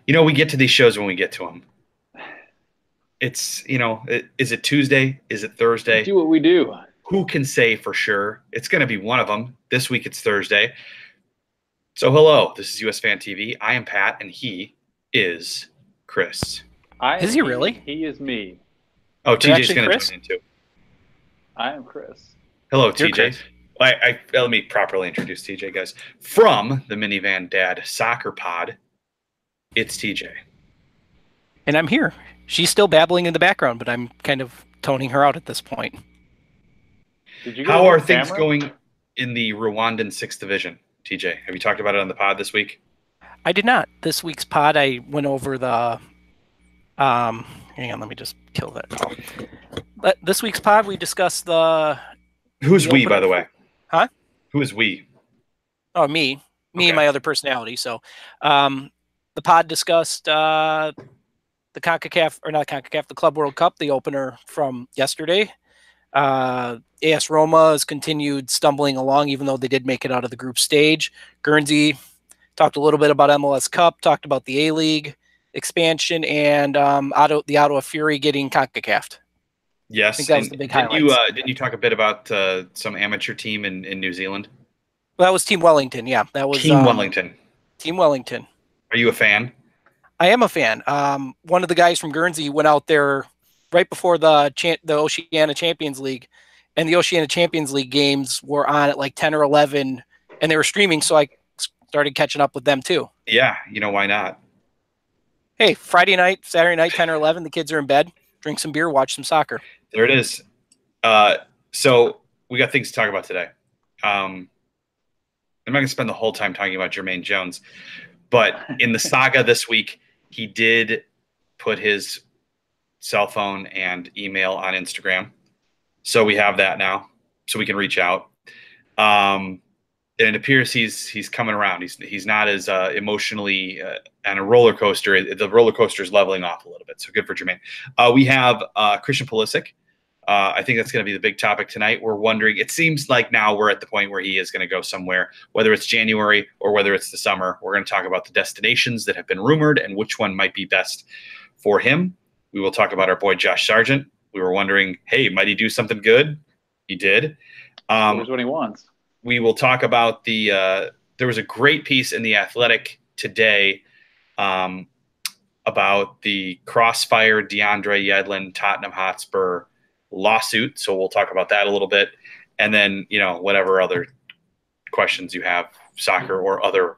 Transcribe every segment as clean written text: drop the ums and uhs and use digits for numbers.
We get to these shows when we get to them. It's, is it Tuesday? Is it We Thursday? do what we do. Who can say for sure? It's going to be one of them. This week it's Thursday. So hello, this is USfanTV. I am Pat, and he is Chris. Is he really? He is me. Oh, You're TJ's actually going to Chris? join in too. I am Chris. Hello, You're TJ. Chris. Let me properly introduce TJ, guys. From the Minivan Dad Soccer Pod, it's TJ. And I'm here. She's still babbling in the background, but I'm kind of toning her out at this point. How are things going in the Rwandan 6th Division, TJ? Have you talked about it on the pod this week? I did not. This week's pod, I went over the... hang on, let me just kill that call. This week's pod, we discussed the... Who's we, by the way? Huh? Who is we? Oh, me. Me and my other personality. So the pod discussed the CONCACAF, or not CONCACAF, the Club World Cup, the opener from yesterday. AS Roma has continued stumbling along, even though they did make it out of the group stage. Guernsey talked a little bit about MLS Cup, talked about the A-League expansion, and the Ottawa Fury getting CONCACAF. Yes. I think that was the big highlight. Didn't you talk a bit about some amateur team in New Zealand? Well, that was Team Wellington, yeah. That was Team Wellington. Team Wellington. Are you a fan? I am a fan. One of the guys from Guernsey went out there right before the Oceania Champions League, and the Oceania Champions League games were on at like 10 or 11, and they were streaming, so I started catching up with them too. Yeah, why not? Hey, Friday night, Saturday night, 10 or 11, the kids are in bed, drink some beer, watch some soccer. There it is. So we got things to talk about today. I'm not going to spend the whole time talking about Jermaine Jones, but in the saga this week, he did put his cell phone and email on Instagram. So we have that now, so we can reach out. And it appears he's coming around. He's not as emotionally on a roller coaster. The roller coaster is leveling off a little bit. So good for Jermaine. We have Christian Pulisic. I think that's going to be the big topic tonight. We're wondering, it seems like now we're at the point where he is going to go somewhere, whether it's January or whether it's the summer. We're going to talk about the destinations that have been rumored and which one might be best for him. We will talk about our boy Josh Sargent. We were wondering, hey, might he do something good? He did. Here's what he wants. We will talk about there was a great piece in The Athletic today about the crossfire DeAndre Yedlin Tottenham Hotspur lawsuit. So we'll talk about that a little bit. And then, whatever other questions you have, soccer or other,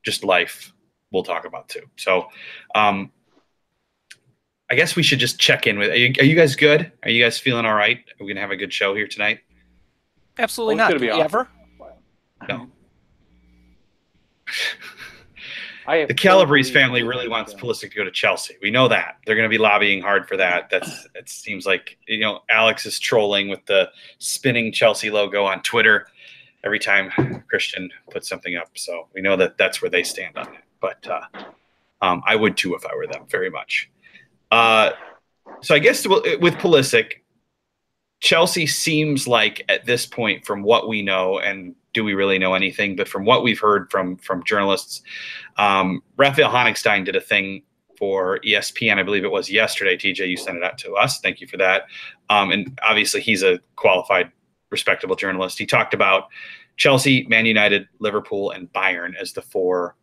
just life, we'll talk about too. So I guess we should just check in with, are you guys good? Are you guys feeling all right? Are we going to have a good show here tonight? Absolutely not. Did we ever? No. The Calabrese family really wants Pulisic to go to Chelsea. We know that. They're going to be lobbying hard for that. It seems like, Alex is trolling with the spinning Chelsea logo on Twitter every time Christian puts something up. So we know that that's where they stand on it. But I would too if I were them, very much. So I guess with Pulisic, Chelsea seems like at this point, from what we know, and do we really know anything, but from what we've heard from journalists, Raphael Honigstein did a thing for ESPN, I believe it was yesterday. TJ, you sent it out to us. Thank you for that. And obviously he's a qualified, respectable journalist. He talked about Chelsea, Man United, Liverpool, and Bayern as the four.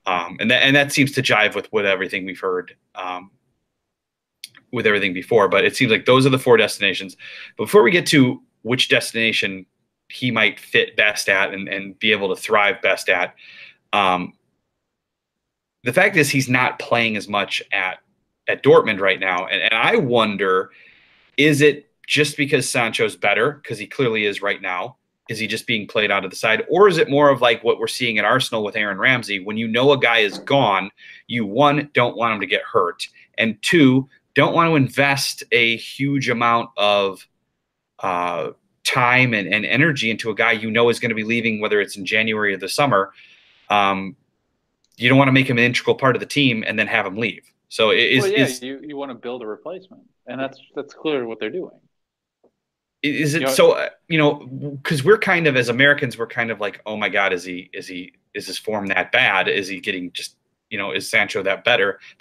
And that seems to jive with everything we've heard with everything before, but it seems like those are the four destinations. Before we get to which destination he might fit best at and be able to thrive best at, the fact is he's not playing as much at Dortmund right now. And I wonder, is it just because Sancho's better, because he clearly is right now? Is he just being played out of the side? Or is it more of like what we're seeing at Arsenal with Aaron Ramsey? When you know a guy is gone, you, one, don't want him to get hurt, and two, don't want to invest a huge amount of time and energy into a guy you know is going to be leaving, whether it's in January or the summer. You don't want to make him an integral part of the team and then have him leave. So you want to build a replacement, and that's clearly what they're doing. Is it so? Because we're kind of, as Americans, we're kind of like, oh my God, is his form that bad? Is he getting just is Sancho that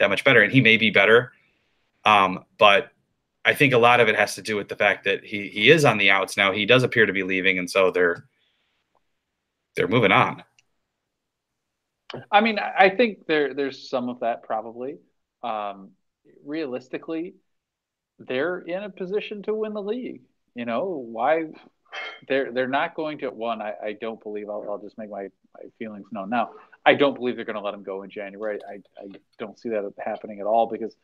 much better? And he may be better. But I think a lot of it has to do with the fact that he is on the outs now. He does appear to be leaving, and so they're moving on. I mean, I think there's some of that probably. Realistically, they're in a position to win the league. Why they're not going to. One, I don't believe. I'll just make my feelings known now. I don't believe they're going to let him go in January. I don't see that happening at all, because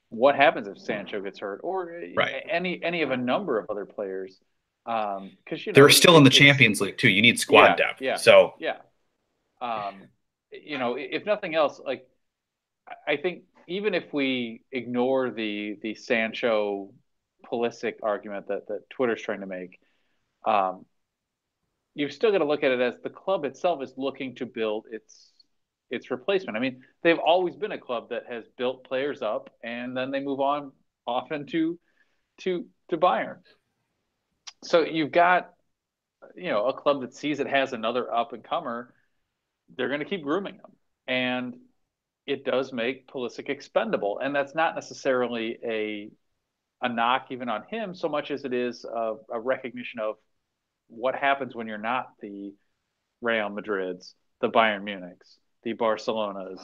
what happens if Sancho gets hurt, or any of a number of other players? Because they're still in the Champions League too. You need squad depth. Yeah. So if nothing else, like I think even if we ignore the Sancho Pulisic argument that Twitter's trying to make, you've still got to look at it as the club itself is looking to build its replacement. I mean, they've always been a club that has built players up and then they move on often to Bayern. So you've got a club that sees it has another up and comer. They're going to keep grooming them, and it does make Pulisic expendable. And that's not necessarily a knock even on him so much as it is a recognition of what happens when you're not the Real Madrids, the Bayern Munichs, the Barcelonas,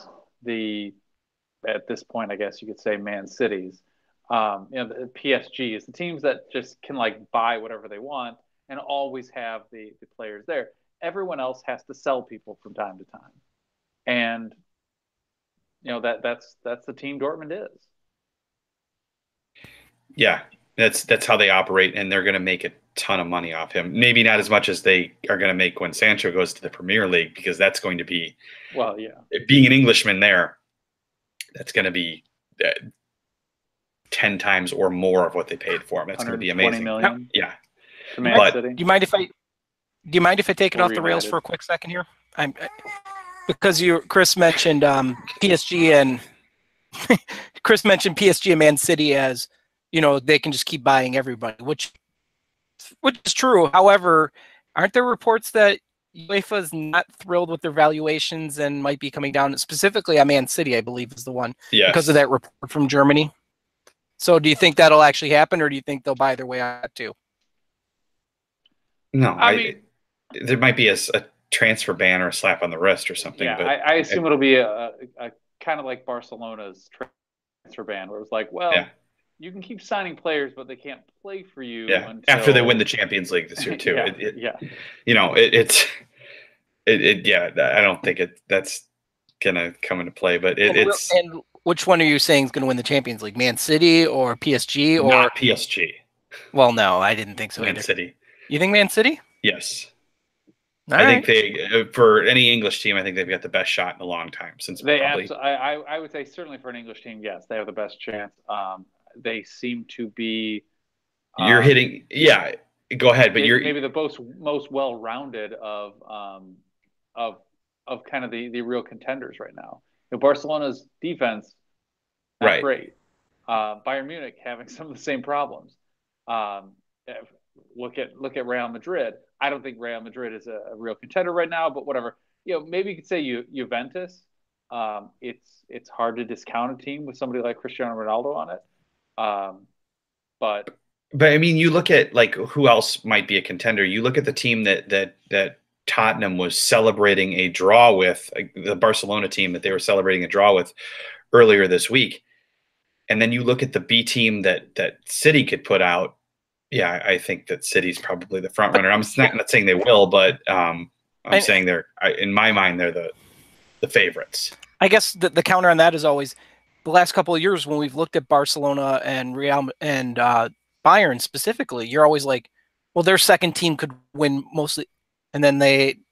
at this point, I guess you could say Man Cities, the PSGs, the teams that just can buy whatever they want and always have the players there. Everyone else has to sell people from time to time. And, that's the team Dortmund is. Yeah, that's how they operate, and they're going to make a ton of money off him. Maybe not as much as they are going to make when Sancho goes to the Premier League, because that's going to be, being an Englishman there, that's going to be 10 times or more of what they paid for him. That's going to be amazing. Million yeah. To Man City. Do you mind if I take it off the rails for a quick second here? Because Chris mentioned PSG and Man City as they can just keep buying everybody, which is true. However, aren't there reports that UEFA is not thrilled with their valuations and might be coming down specifically on Man City? I believe is the one because of that report from Germany. So, do you think that'll actually happen, or do you think they'll buy their way out too? No, I mean, there might be a transfer ban or a slap on the wrist or something. Yeah, but I assume it'll be a kind of like Barcelona's transfer ban, where it was you can keep signing players, but they can't play for you until... after they win the Champions League this year too. I don't think that's gonna come into play, but it's. And which one are you saying is going to win the Champions League? Man City or PSG? Or not PSG. Well, no, I didn't think so. Man City. You think Man City? Yes. All I think for any English team, I think they've got the best shot in a long time. I would say certainly for an English team, yes, they have the best chance. They seem to be. You're hitting, Go ahead, but you're maybe the most well-rounded of kind of the real contenders right now. Barcelona's defense, not great. Bayern Munich having some of the same problems. Look at Real Madrid. I don't think Real Madrid is a real contender right now, but whatever. Maybe you could say Juventus. It's hard to discount a team with somebody like Cristiano Ronaldo on it. But I mean, you look at who else might be a contender. You look at the team that Tottenham was celebrating a draw with, the Barcelona team that they were celebrating a draw with earlier this week. And then you look at the B team that City could put out. Yeah, I think that City's probably the front runner. I'm not saying they will, but I'm saying in my mind, they're the favorites. I guess the counter on that is always the last couple of years when we've looked at Barcelona and Real and Bayern specifically, you're always like, well, their second team could win mostly. And then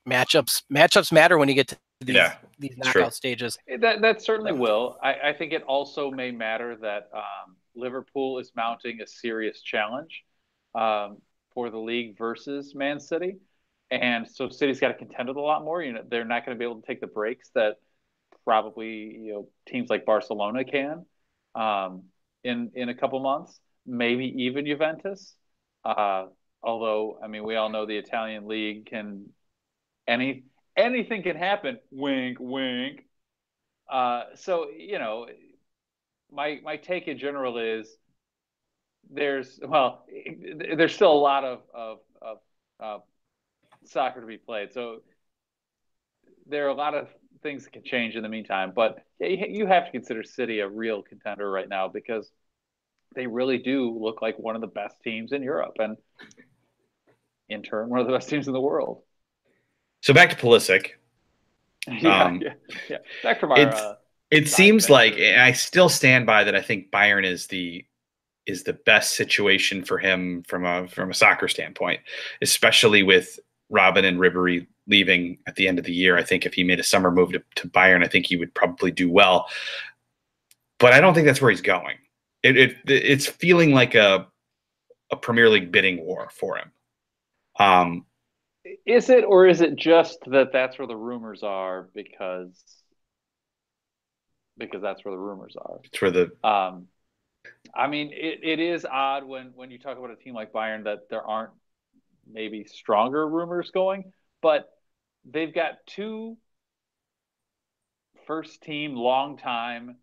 matchups matter when you get to these knockout stages. That certainly will. I think it also may matter that Liverpool is mounting a serious challenge for the league versus Man City. And so City's got to contend with a lot more. They're not going to be able to take the breaks that probably teams like Barcelona can in a couple months, maybe even Juventus. Although, I mean, we all know the Italian league anything can happen. Wink, wink. So my take in general is there's still a lot of soccer to be played. So there are a lot of things that can change in the meantime. But you have to consider City a real contender right now because they really do look like one of the best teams in Europe, and in turn, one of the best teams in the world. So back to Pulisic. Yeah. Back from our. It seems like, and I still stand by that. I think Bayern is the best situation for him from a soccer standpoint, especially with Robin and Ribéry leaving at the end of the year. I think if he made a summer move to Bayern, I think he would probably do well. But I don't think that's where he's going. It's feeling like a Premier League bidding war for him. Is it, or is it just that's where the rumors are because that's where the rumors are? It's where the I mean, it is odd when you talk about a team like Bayern that there aren't maybe stronger rumors going, but they've got two first team long time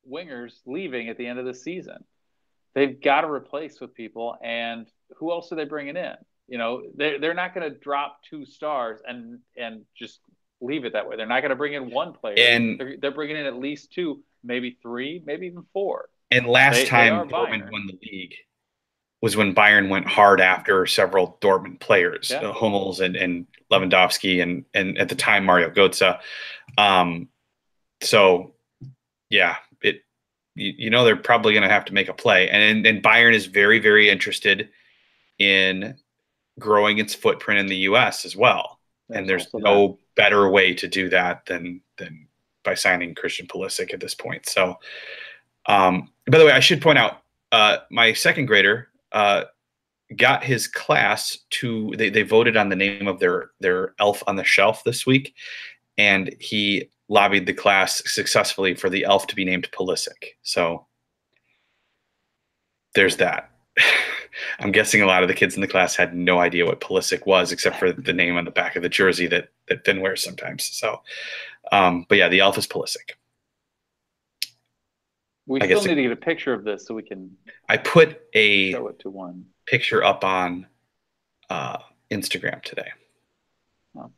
wingers leaving at the end of the season. They've got to replace with people, and who else are they bringing in? They're not going to drop 2 stars and just leave it that way. They're not going to bring in one player, and they're bringing in at least 2, maybe 3, maybe even 4. And last time Dortmund won the league was when Bayern went hard after several Dortmund players, Hummels and Lewandowski, and at the time Mario Götze. So yeah, they're probably going to have to make a play, and Bayern is very, very interested in growing its footprint in the U.S. as well. And there's no better way to do that than by signing Christian Pulisic at this point. So, by the way, I should point out, my second grader got his class to, they voted on the name of their elf on the shelf this week, and he lobbied the class successfully for the elf to be named Pulisic. So there's that. I'm guessing a lot of the kids in the class had no idea what Pulisic was, except for the name on the back of the jersey that Finn wears sometimes. So, but yeah, the elf is Pulisic. We still need to get a picture of this so we can. I put a show it to one picture up on Instagram today. Oh,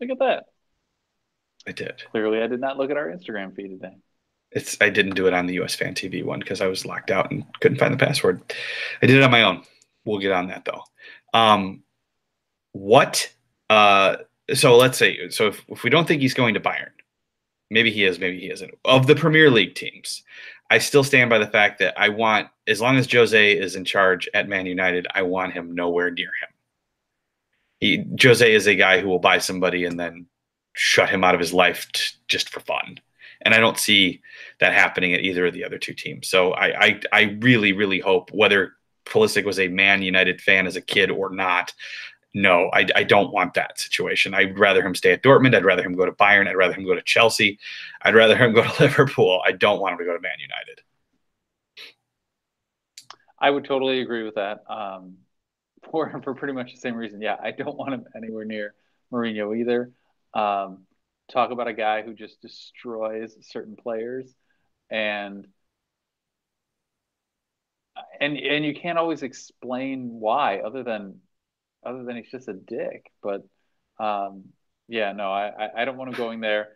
look at that. I did. Clearly, I did not look at our Instagram feed today. I didn't do it on the USfanTV one because I was locked out and couldn't find the password. I did it on my own. We'll get on that though. So let's say, so if we don't think he's going to Bayern, maybe he is, maybe he isn't. Of the Premier League teams, I still stand by the fact that I want, as long as Jose is in charge at Man United, I want him nowhere near him. Jose is a guy who will buy somebody and then shut him out of his life just for fun. And I don't see that happening at either of the other two teams. So I really, really hope, whether Pulisic was a Man United fan as a kid or not, no, I don't want that situation. I'd rather him stay at Dortmund. I'd rather him go to Bayern. I'd rather him go to Chelsea. I'd rather him go to Liverpool. I don't want him to go to Man United. I would totally agree with that. For pretty much the same reason. Yeah, I don't want him anywhere near Mourinho either. Talk about a guy who just destroys certain players, and you can't always explain why, other than he's just a dick. But yeah, no, I don't want him going there.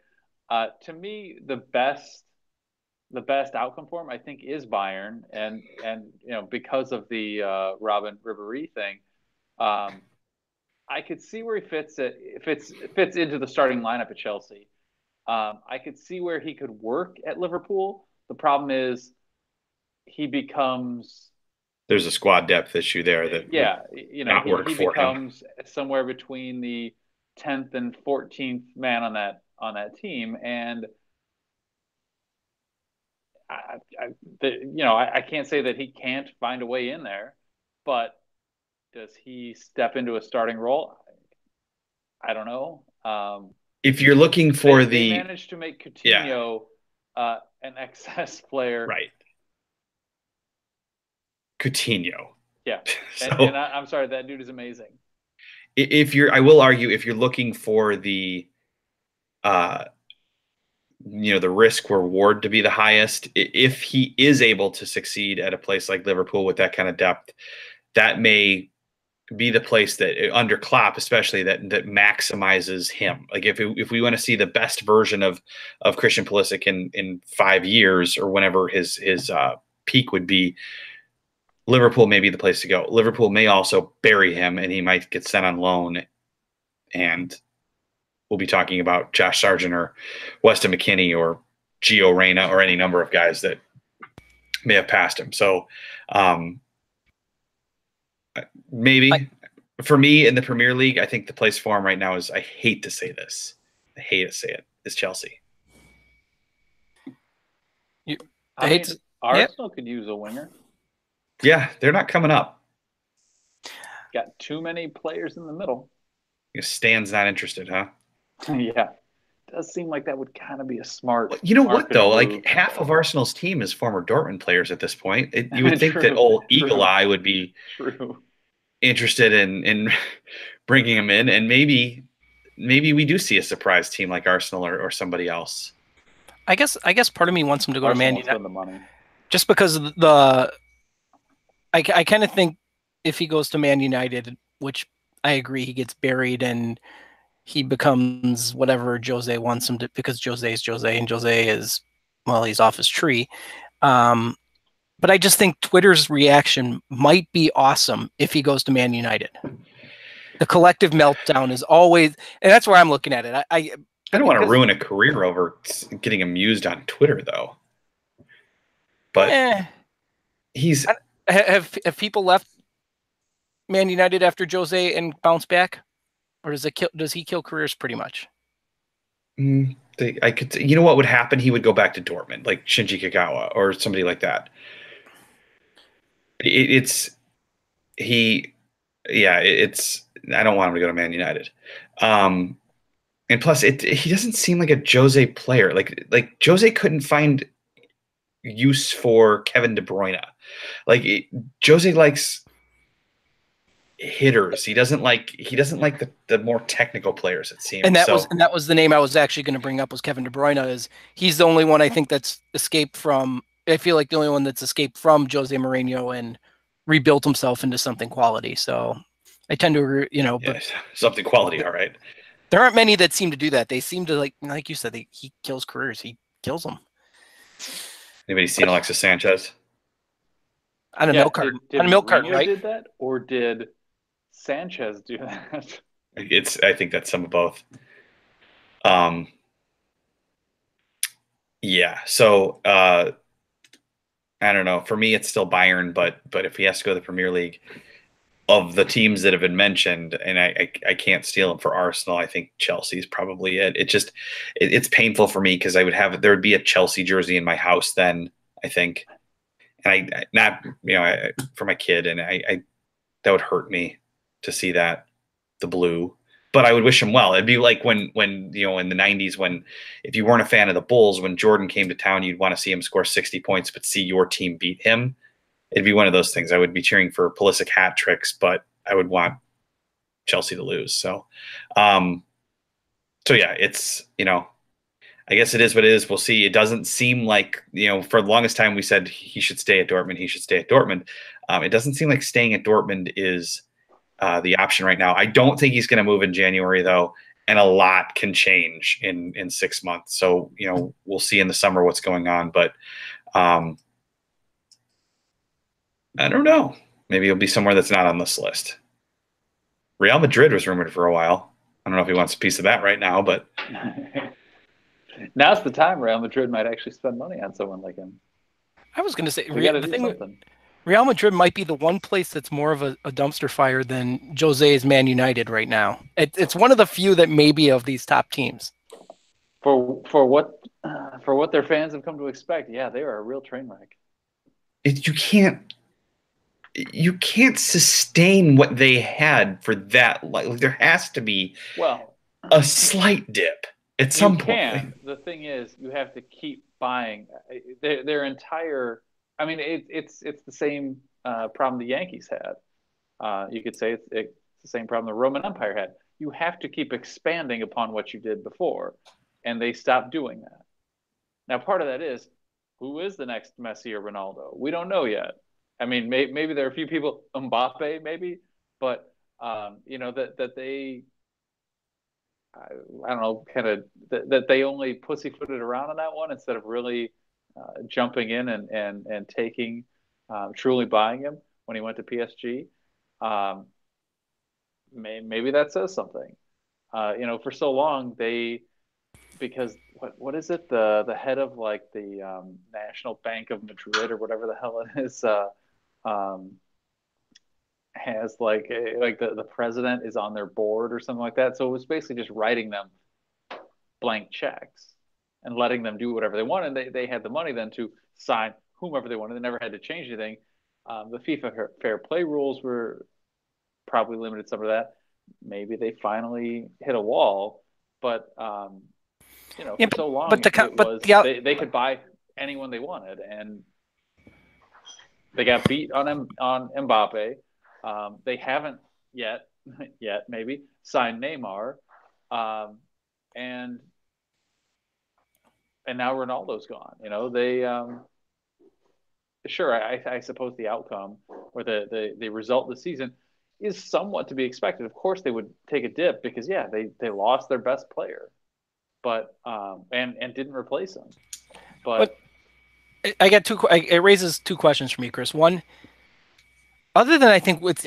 To me, the best outcome for him, I think, is Bayern, and because of the Robin Ribéry thing, I could see where he fits into the starting lineup at Chelsea. I could see where he could work at Liverpool. The problem is he becomes. There's a squad depth issue there that he becomes somewhere between the 10th and 14th man on that team, and I can't say that he can't find a way in there, but does he step into a starting role? I don't know. If you're looking for they managed to make Coutinho an excess player, right? Coutinho, yeah. And I'm sorry, that dude is amazing. I will argue, if you're looking for the the risk reward to be the highest. If he is able to succeed at a place like Liverpool with that kind of depth, that may be the place that under Klopp, especially that maximizes him. Like if we want to see the best version of Christian Pulisic in 5 years or whenever his peak would be, Liverpool may be the place to go. Liverpool may also bury him and he might get sent on loan, and we'll be talking about Josh Sargent or Weston McKennie or Gio Reyna or any number of guys that may have passed him. So maybe for me in the Premier League, I think the place for him right now is, I hate to say this, I hate to say it, is Chelsea. Arsenal could use a winger. Yeah, they're not coming up. Got too many players in the middle. Stan's not interested, huh? Yeah. Does seem like that would kind of be a smart. You know what, though? Like half of Arsenal's team is former Dortmund players at this point. You would think that old Eagle Eye would be interested in bringing him in, and maybe we do see a surprise team like Arsenal or somebody else. I guess part of me wants him to go to Man United, the money. Just because I kind of think if he goes to Man United, which I agree, he gets buried and he becomes whatever Jose wants him to, because Jose is Jose and Jose is, well, he's off his tree. But I just think Twitter's reaction might be awesome if he goes to Man United. The collective meltdown is always, and that's where I'm looking at it. I don't want to ruin a career over getting amused on Twitter, though. But have people left Man United after Jose and bounce back? Or does he kill careers pretty much? You know what would happen? He would go back to Dortmund, like Shinji Kagawa or somebody like that. I don't want him to go to Man United. And plus, he doesn't seem like a Jose player. Like Jose couldn't find use for Kevin De Bruyne. Jose likes hitters. He doesn't like the more technical players, it seems. And that was the name I was actually going to bring up, was Kevin De Bruyne. He's the only one I think that's escaped from. I feel like the only one that's escaped from Jose Mourinho and rebuilt himself into something quality. So I tend to agree, but something quality. All right. There aren't many that seem to do that. They seem to, like you said, he kills careers. He kills them. Anybody seen Alexis Sanchez? On a milk carton. On a milk carton, right? Did that, or did Sanchez do that? I think that's some of both. Yeah. So I don't know. For me, it's still Bayern, but if he has to go to the Premier League, of the teams that have been mentioned, and I can't steal him for Arsenal, I think Chelsea's probably it. It's painful for me because there would be a Chelsea jersey in my house then, I think, and for my kid, and that would hurt me to see that, the blue. But I would wish him well. It'd be like when in the 90s, when if you weren't a fan of the Bulls, when Jordan came to town, you'd want to see him score 60 points, but see your team beat him. It'd be one of those things. I would be cheering for Pulisic hat tricks, but I would want Chelsea to lose. So yeah, it's, I guess it is what it is. We'll see. It doesn't seem like, for the longest time we said he should stay at Dortmund. He should stay at Dortmund. It doesn't seem like staying at Dortmund is the option right now. I don't think he's going to move in January, though, and a lot can change in 6 months. So, we'll see in the summer what's going on. But I don't know. Maybe he'll be somewhere that's not on this list. Real Madrid was rumored for a while. I don't know if he wants a piece of that right now, but now's the time Real Madrid might actually spend money on someone like him. I was going to say, Real Madrid might be the one place that's more of a dumpster fire than Jose's Man United right now. It's one of the few that may be of these top teams. For what their fans have come to expect, yeah, they are a real train wreck. You can't sustain what they had for that. Like there has to be a slight dip at some point. The thing is, you have to keep buying their entire. I mean, it's the same problem the Yankees had. You could say it's the same problem the Roman Empire had. You have to keep expanding upon what you did before, and they stopped doing that. Now, part of that is, who is the next Messi or Ronaldo? We don't know yet. I mean, maybe there are a few people, Mbappe, maybe, but that they, I don't know, kind of that they only pussyfooted around on that one instead of really jumping in and taking, truly buying him when he went to PSG. Maybe that says something. For so long because what is it, the head of like the National Bank of Madrid or whatever the hell it is, has like the president is on their board or something like that. So it was basically just writing them blank checks and letting them do whatever they wanted. And they had the money then to sign whomever they wanted. They never had to change anything. The FIFA fair play rules were probably limited some of that. Maybe they finally hit a wall, but for so long they could buy anyone they wanted, and they got beat on Mbappe. They haven't yet maybe signed Neymar, and now Ronaldo's gone. Sure, I suppose the outcome or the result of the season is somewhat to be expected. Of course, they would take a dip because they lost their best player, but and didn't replace him. But I got it raises two questions for me, Chris. One, other than I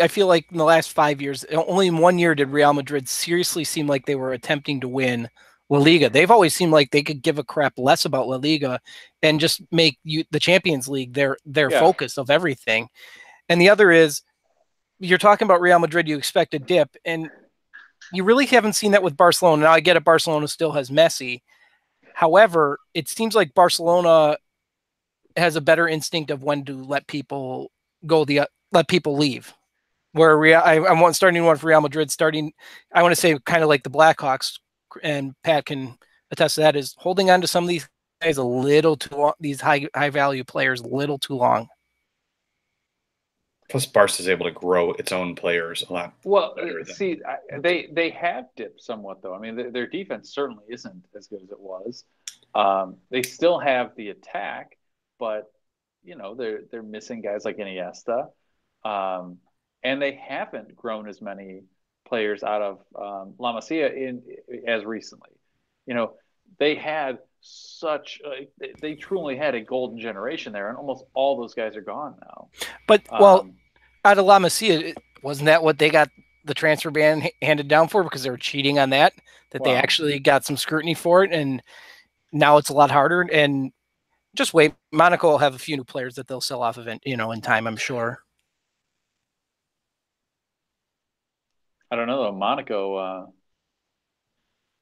feel like in the last 5 years, only in 1 year did Real Madrid seriously seem like they were attempting to win La Liga. They've always seemed like they could give a crap less about La Liga and just make the Champions League their focus of everything. And the other is, you're talking about Real Madrid, you expect a dip, and you really haven't seen that with Barcelona. Now, I get it, Barcelona still has Messi. However, it seems like Barcelona has a better instinct of when to let people go, let people leave. Where I'm starting one for Real Madrid, I want to say kind of like the Blackhawks, and Pat can attest to that, is holding on to some of these guys a little too long, these high value players a little too long. Plus, Barca is able to grow its own players a lot. Well, see, they have dipped somewhat, though. I mean, their defense certainly isn't as good as it was. They still have the attack, but they're missing guys like Iniesta, and they haven't grown as many players out of La Masia as recently. They had they truly had a golden generation there, and almost all those guys are gone now. But out of La Masia, wasn't that what they got the transfer ban handed down for, because they were cheating on that they actually got some scrutiny for it, and now it's a lot harder. And just wait, Monaco will have a few new players that they'll sell off of it, in time, I'm sure. I don't know though.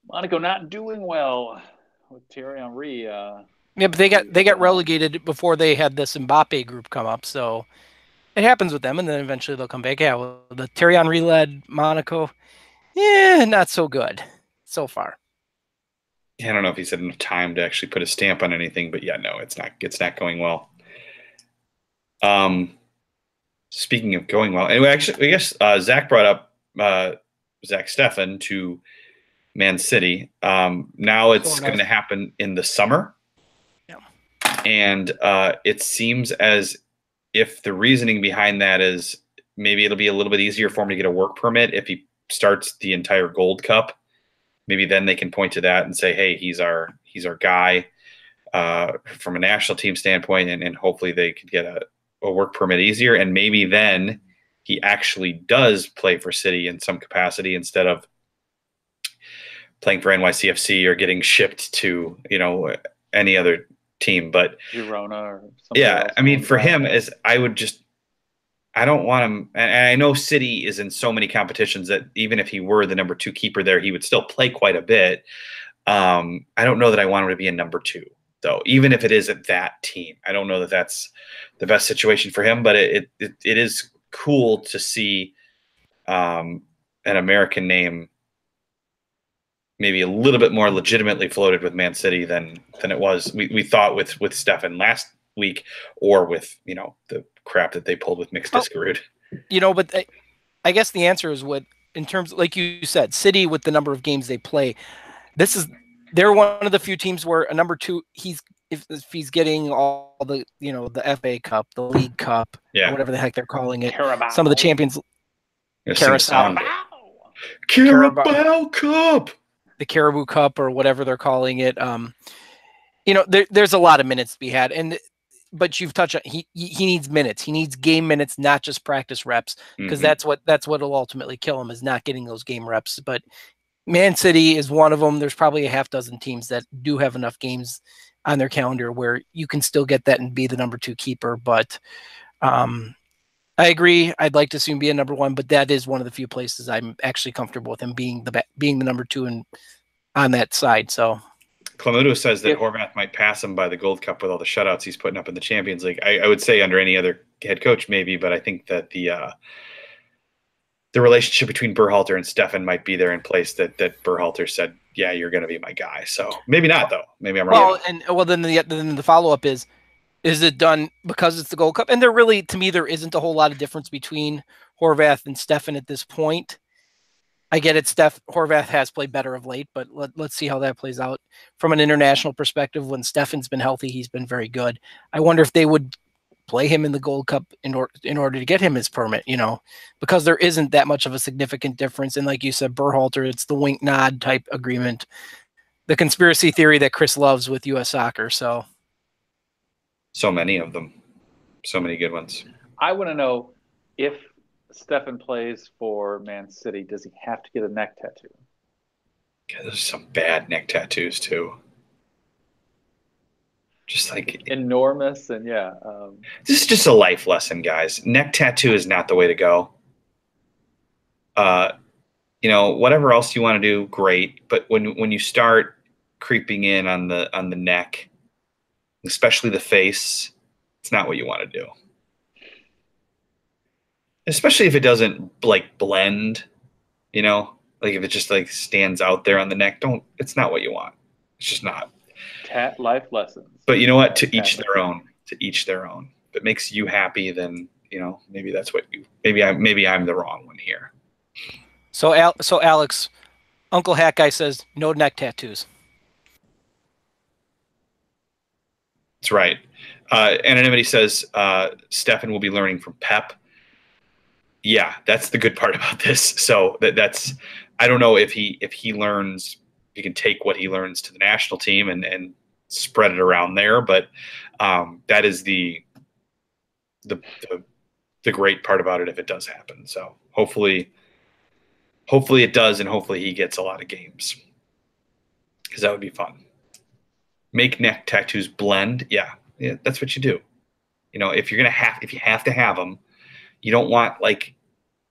Monaco not doing well with Thierry Henry. Yeah, but they got relegated before they had this Mbappe group come up, so it happens with them, and then eventually they'll come back. Yeah, well, the Thierry Henry led Monaco, not so good so far. I don't know if he's had enough time to actually put a stamp on anything, but no, it's not going well. Speaking of going well, anyway, actually, I guess Zach brought up Zach Steffen to Man City. Now it's going to happen in the summer. Yeah. And it seems as if the reasoning behind that is maybe it'll be a little bit easier for him to get a work permit if he starts the entire Gold Cup. Maybe then they can point to that and say, hey, he's our guy from a national team standpoint, and hopefully they could get a work permit easier. And maybe then he actually does play for City in some capacity instead of playing for NYCFC or getting shipped to, any other team. But Girona or something. Yeah, I mean, for him, I don't want him. And I know City is in so many competitions that even if he were the number 2 keeper there, he would still play quite a bit. I don't know that I want him to be a number 2, though, even if it is at that team. I don't know that that's the best situation for him, but it is cool to see an American name maybe a little bit more legitimately floated with Man City than it was. We thought with Steffen last week, or with the crap that they pulled with Mixed Discarud. But I guess the answer is in terms, like you said, City, with the number of games they play, they're one of the few teams where a number 2, if he's getting all the, the FA Cup, the League Cup, or whatever the heck they're calling it, Carabao. some of the Champions, Carabao Cup, the Caribou Cup, or whatever they're calling it. There's a lot of minutes to be had, but you've touched on he needs minutes. He needs game minutes, not just practice reps, because that's what'll ultimately kill him, is not getting those game reps. But Man City is one of them. There's probably a half dozen teams that do have enough games on their calendar where you can still get that and be the number 2 keeper. But I agree. I'd like to soon be a number 1, but that is one of the few places I'm actually comfortable with him being the number 2 on that side. So Clamudo says that Horvath might pass him by the Gold Cup with all the shutouts he's putting up in the Champions League. I would say under any other head coach maybe, but I think that the relationship between Berhalter and Steffen might be there in place, that Berhalter said, yeah, you're going to be my guy. So maybe not, though. Maybe I'm wrong. Then the follow-up is it done because it's the Gold Cup? And to me, there isn't a whole lot of difference between Horvath and Steffen at this point. I get it. Horvath has played better of late, but let's see how that plays out. From an international perspective, when Steffen's been healthy, he's been very good. I wonder if they would play him in the Gold Cup in order to get him his permit, because there isn't that much of a significant difference. And like you said, Berhalter, it's the wink nod type agreement, the conspiracy theory that Chris loves with U.S. soccer. So many of them, so many good ones. I want to know, if Steffen plays for Man City, does he have to get a neck tattoo? Yeah, there's some bad neck tattoos too. Just like enormous, and this is just a life lesson, guys. Neck tattoo is not the way to go. Whatever else you want to do, great. But when you start creeping in on the neck, especially the face, it's not what you want to do. Especially if it doesn't blend, like if it just stands out there on the neck. It's not what you want. It's just not. Life lessons. But you know what? To each their own. To each their own. If it makes you happy, then maybe that's what you. Maybe I'm the wrong one here. So Alex, Uncle Hat Guy says no neck tattoos. That's right. Anonymity says Steffen will be learning from Pep. Yeah, that's the good part about this. So that's I don't know if he learns. He can take what he learns to the national team and spread it around there. But that is the great part about it if it does happen. So hopefully it does, and hopefully he gets a lot of games, because that would be fun. Make neck tattoos blend. Yeah, that's what you do. If you have to have them, you don't want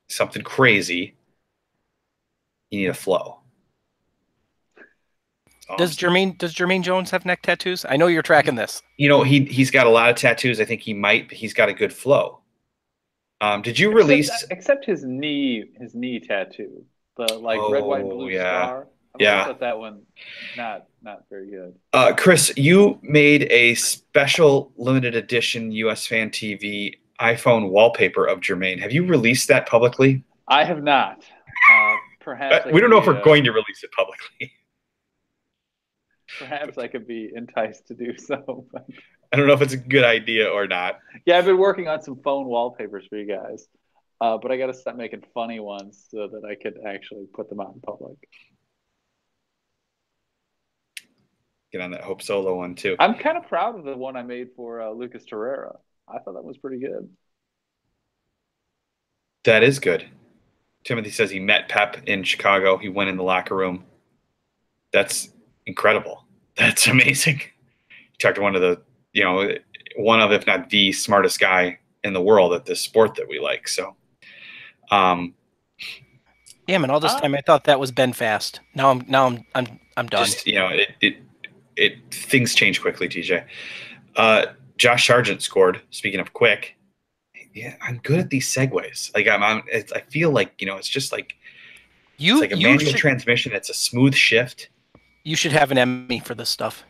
something crazy. You need a flow. Does Jermaine Jones have neck tattoos? I know you're tracking this. He's got a lot of tattoos. I think he might. But he's got a good flow. Did you release except his knee tattoo, the red, white, and blue star? I thought that one not very good. Chris, you made a special limited edition USfanTV iPhone wallpaper of Jermaine. Have you released that publicly? I have not. Perhaps we don't know if we're going to release it publicly. Perhaps I could be enticed to do so. But I don't know if it's a good idea or not. Yeah, I've been working on some phone wallpapers for you guys, but I got to start making funny ones so that I could actually put them out in public. Get on that Hope Solo one too. I'm kind of proud of the one I made for Lucas Torreira. I thought that was pretty good. That is good. Timothy says he met Pep in Chicago. He went in the locker room. That's incredible. That's amazing. He talked to one of, if not the smartest guy in the world at this sport that we like. So, yeah, man. All this time I thought that was Ben Fast. Now I'm done. Just, things change quickly, TJ. Josh Sargent scored. Speaking of quick, yeah, I'm good at these segues. I feel like it's just it's like a manual transmission. It's a smooth shift. You should have an Emmy for this stuff.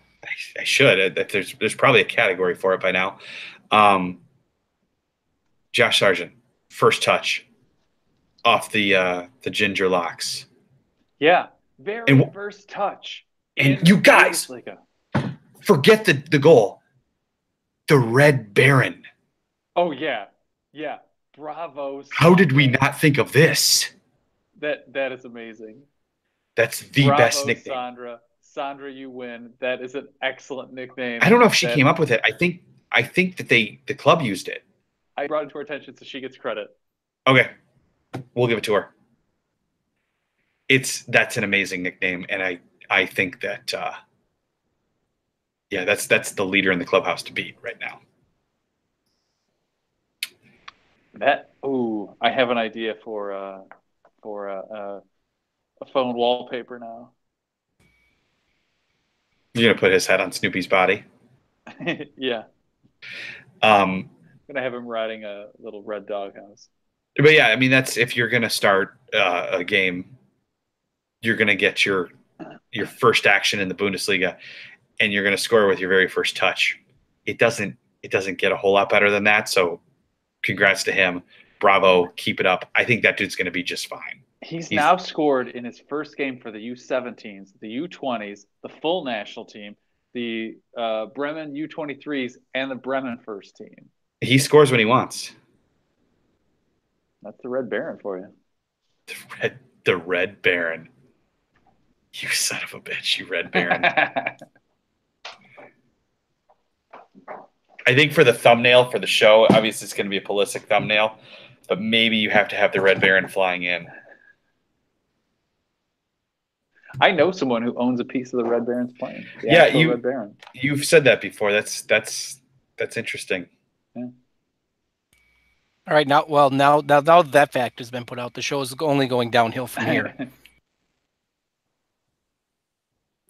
I should. There's probably a category for it by now. Josh Sargent, first touch off the ginger locks. Yeah, first touch. And you guys, Forget the goal. The Red Baron. Oh, yeah. Yeah. Bravo. How did we not think of this? That is amazing. That's the best nickname. Sandra. Sandra, you win. That is an excellent nickname. I don't know if she came up with it. I think that the club used it. I brought it to her attention, so she gets credit. Okay. We'll give it to her. That's an amazing nickname, and I think that that's the leader in the clubhouse to beat right now. I have an idea for a phone wallpaper now. You're gonna put his head on Snoopy's body. Yeah. I'm gonna have him riding a little red doghouse. But yeah, I mean, that's if you're gonna start a game, you're gonna get your first action in the Bundesliga, and you're gonna score with your very first touch. It doesn't get a whole lot better than that. So, congrats to him. Bravo, keep it up. I think that dude's gonna be just fine. He's now scored in his first game for the U17s, the U20s, the full national team, the Bremen U23s, and the Bremen first team. He scores when he wants. That's the Red Baron for you. The Red Baron. You son of a bitch, you Red Baron. I think for the thumbnail for the show, obviously it's going to be a Pulisic thumbnail, but maybe you have to have the Red Baron flying in. I know someone who owns a piece of the Red Baron's plane. Red Baron. You've said that before. That's interesting. Yeah. All right, now that fact has been put out, the show is only going downhill from here.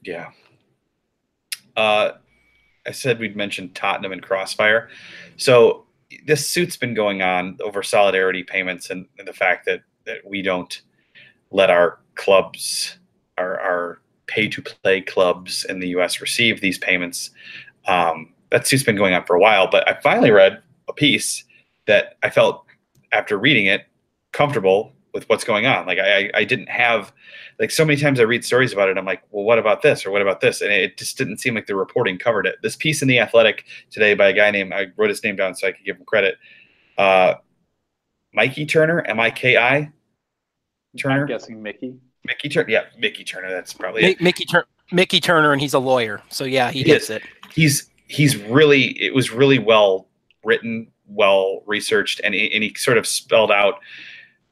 Yeah. I said we'd mention Tottenham and Crossfire. So this suit's been going on over solidarity payments and the fact that we don't let our clubs, our pay-to-play clubs in the U.S. receive these payments. That suit's been going on for a while, but I finally read a piece that I felt, after reading it, comfortable with what's going on. Like I didn't have, like, so many times I read stories about it, I'm like, well, what about this or what about this? And it just didn't seem like the reporting covered it. This piece in The Athletic today by a guy named, I wrote his name down so I could give him credit, Mikey Turner, M-I-K-I Turner. I'm guessing Mickey. Mickey Turner. Yeah, Mickey Turner. That's probably it. Mickey Turner, and he's a lawyer. So yeah, he gets it. It was really well written, well researched, and he sort of spelled out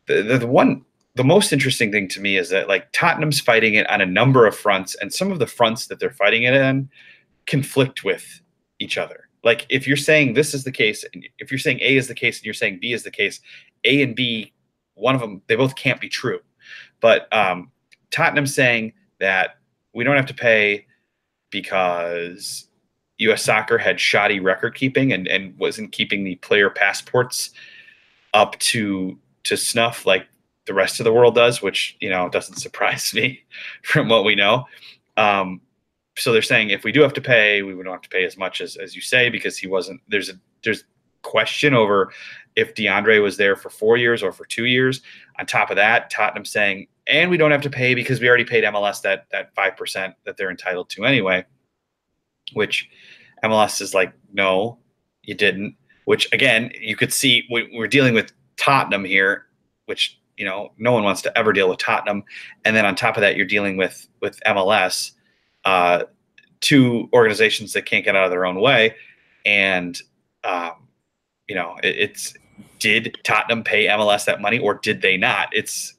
the most interesting thing to me is that, like, Tottenham's fighting it on a number of fronts, and some of the fronts that they're fighting it in conflict with each other. Like, if you're saying this is the case, and if you're saying A is the case and you're saying B is the case, A and B, one of them, they both can't be true. But Tottenham's saying that we don't have to pay because U.S. Soccer had shoddy record keeping and wasn't keeping the player passports up to snuff like the rest of the world does, which, doesn't surprise me from what we know. So they're saying if we do have to pay, we don't have to pay as much as you say, because he wasn't. There's question over if DeAndre was there for 4 years or for 2 years. On top of that, Tottenham saying, and we don't have to pay because we already paid MLS that 5% that they're entitled to anyway, which MLS is like, no, you didn't. Which, again, you could see we're dealing with Tottenham here, which, no one wants to ever deal with Tottenham. And then on top of that, you're dealing with MLS, two organizations that can't get out of their own way. And, did Tottenham pay MLS that money or did they not? It's,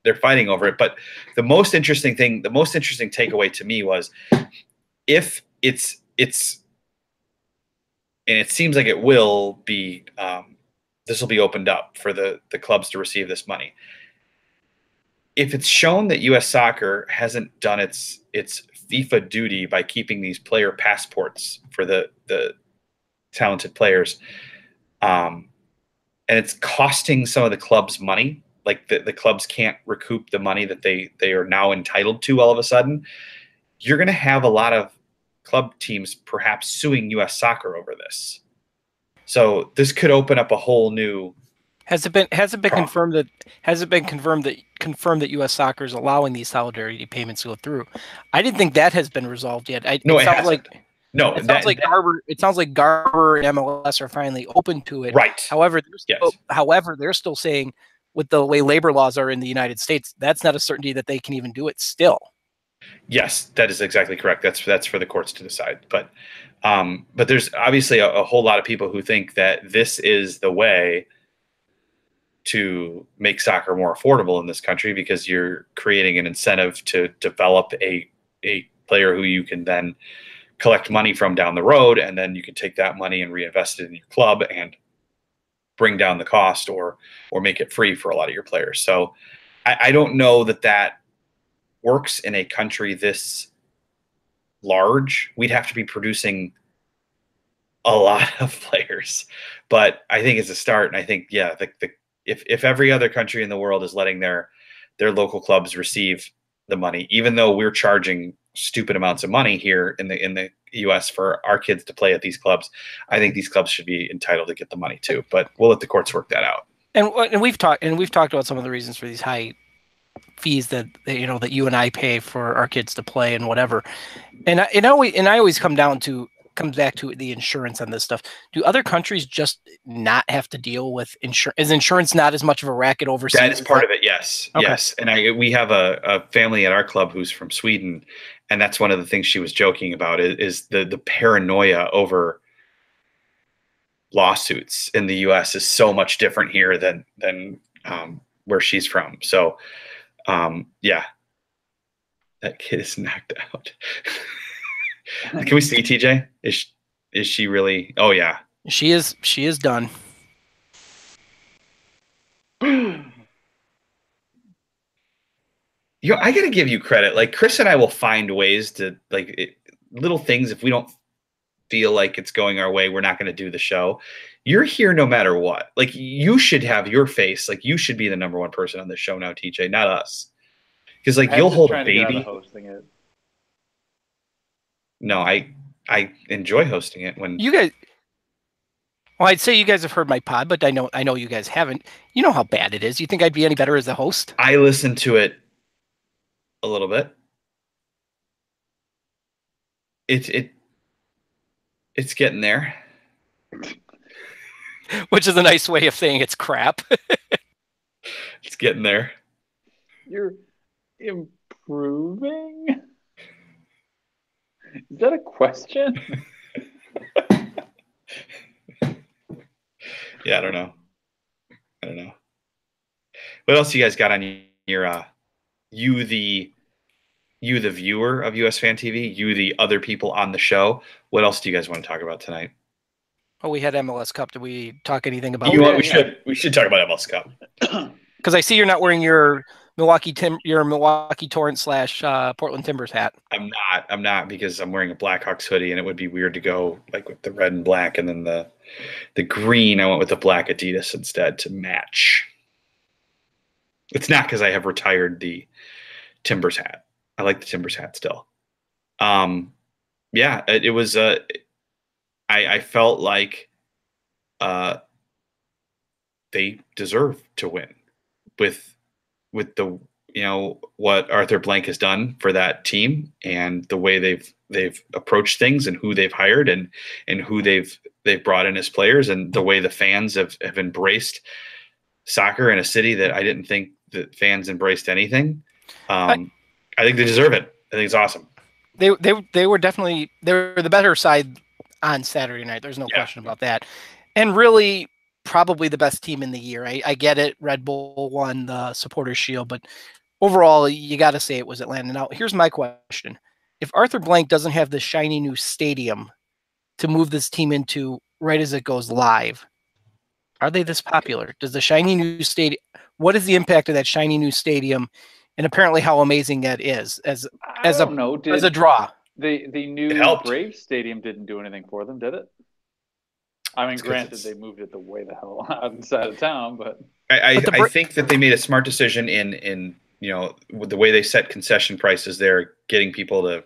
they're fighting over it. But the most interesting takeaway to me was, if it's and it seems like it will be, this will be opened up for the clubs to receive this money. If it's shown that U.S. Soccer hasn't done its FIFA duty by keeping these player passports for the talented players, and it's costing some of the clubs money, like the clubs can't recoup the money that they are now entitled to all of a sudden, you're going to have a lot of club teams perhaps suing U.S. Soccer over this. So this could open up a whole new Has it been confirmed that U.S. Soccer is allowing these solidarity payments to go through? I didn't think that has been resolved yet. It sounds like Garber. It sounds like Garber and MLS are finally open to it. Right. However, they're still saying, with the way labor laws are in the United States, that's not a certainty that they can even do it still. Yes, that is exactly correct. That's for the courts to decide. But there's obviously a whole lot of people who think that this is the way to make soccer more affordable in this country, because you're creating an incentive to develop a player who you can then collect money from down the road, and then you can take that money and reinvest it in your club and bring down the cost or make it free for a lot of your players. So I don't know that works in a country this large. We'd have to be producing a lot of players, but I think it's a start. And I think, if every other country in the world is letting their local clubs receive the money, even though we're charging stupid amounts of money here in the US for our kids to play at these clubs, I think these clubs should be entitled to get the money too, but we'll let the courts work that out. And we've talked about some of the reasons for these high fees that you and I pay for our kids to play and whatever. And I always comes back to the insurance on this stuff. Do other countries just not have to deal with insurance? Is insurance not as much of a racket overseas? That is part of it. Yes. Okay. Yes. And we have a family at our club who's from Sweden. And that's one of the things she was joking about is the paranoia over lawsuits in the US is so much different here than where she's from. So, that kid is knocked out. Can we see TJ? Is she really? Oh yeah, she is. She is done. I gotta give you credit. Like, Chris and I will find ways to little things. If we don't feel like it's going our way, we're not going to do the show. You're here no matter what. Like, you should have your face. Like, you should be the #1 person on this show now, TJ, not us. Because you'll hold a baby. Hosting it. No, I enjoy hosting it when you guys. Well, I'd say you guys have heard my pod, but I know you guys haven't. You know how bad it is. You think I'd be any better as a host? I listen to it a little bit. It's getting there. Which is a nice way of saying it's crap. It's getting there. You're improving? Is that a question? Yeah, I don't know. What else you guys got on your you the viewer of USfanTV, you the other people on the show? What else do you guys want to talk about tonight? Oh, we had MLS Cup. Did we talk anything about it? We should talk about MLS Cup. Because I see you're not wearing your Milwaukee Torrent / Portland Timbers hat. I'm not because I'm wearing a Blackhawks hoodie, and it would be weird to go with the red and black, and then the green. I went with the black Adidas instead to match. It's not because I have retired the Timbers hat. I like the Timbers hat still. It was. I felt like they deserve to win with the what Arthur Blank has done for that team and the way they've approached things and who they've hired and who they've brought in as players and the way the fans have embraced soccer in a city that I didn't think that fans embraced anything. I think they deserve it. I think it's awesome. They were the better side on Saturday night. There's no question about that. And really probably the best team in the year. I get it. Red Bull won the Supporters Shield, but overall you got to say it was Atlanta. Now, here's my question. If Arthur Blank doesn't have the shiny new stadium to move this team into right as it goes live, are they this popular? Does the shiny new stadium, what is the impact of that shiny new stadium? And apparently how amazing that is as a draw. The new Braves Stadium didn't do anything for them, did it? I mean, granted, they moved it the way the hell outside of town, but I think that they made a smart decision in with the way they set concession prices there, getting people to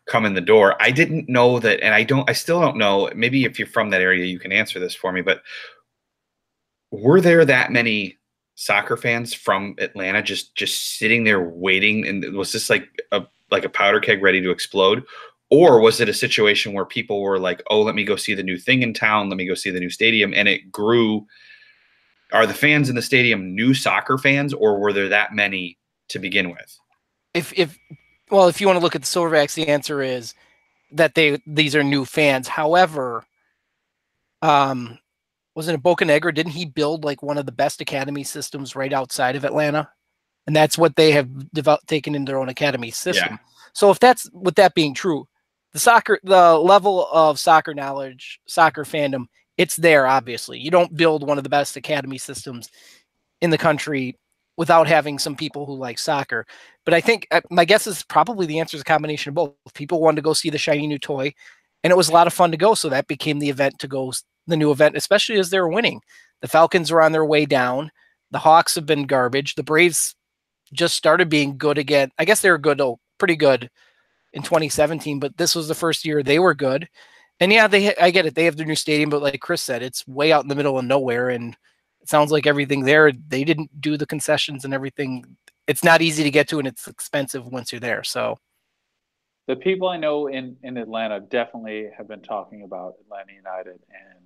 come in the door. I didn't know that, and I still don't know. Maybe if you're from that area, you can answer this for me. But were there that many soccer fans from Atlanta just sitting there waiting? And was this like a powder keg ready to explode? Or was it a situation where people were like, oh, let me go see the new thing in town. Let me go see the new stadium. And it grew. Are the fans in the stadium new soccer fans, or were there that many to begin with? If you want to look at the Silverbacks, the answer is that these are new fans. However, wasn't it Bocanegra? Didn't he build like one of the best academy systems right outside of Atlanta? And that's what they have taken in their own academy system. Yeah. So if that's, with that being true, the level of soccer knowledge, soccer fandom, it's there, obviously. You don't build one of the best academy systems in the country without having some people who like soccer. But I think my guess is probably the answer is a combination of both. People wanted to go see the shiny new toy, and it was a lot of fun to go. So that became the event to go, the new event, especially as they were winning. The Falcons were on their way down. The Hawks have been garbage. The Braves just started being good again. I guess they were good, pretty good in 2017, but this was the first year they were good. And yeah, I get it. They have their new stadium, but like Chris said, it's way out in the middle of nowhere. And it sounds like everything there, they didn't do the concessions and everything. It's not easy to get to, and it's expensive once you're there. So the people I know in Atlanta definitely have been talking about Atlanta United and,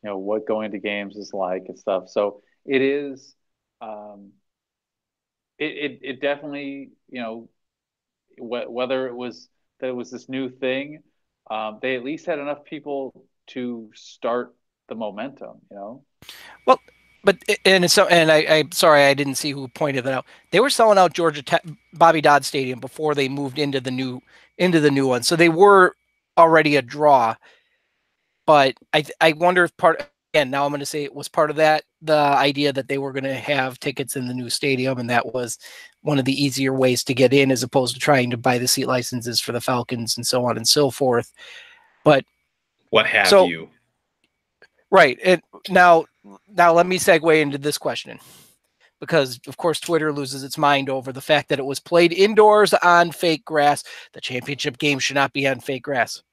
what going to games is like and stuff. So it is, it definitely, whether it was that it was this new thing, they at least had enough people to start the momentum, Well, but I'm sorry I didn't see who pointed that out. They were selling out Bobby Dodd Stadium before they moved into the new one, so they were already a draw. But I wonder if now I'm going to say it was part of that, the idea that they were going to have tickets in the new stadium, and that was one of the easier ways to get in as opposed to trying to buy the seat licenses for the Falcons and so on and so forth. But what have you? Right. And now let me segue into this question, because of course Twitter loses its mind over the fact that it was played indoors on fake grass. The championship game should not be on fake grass.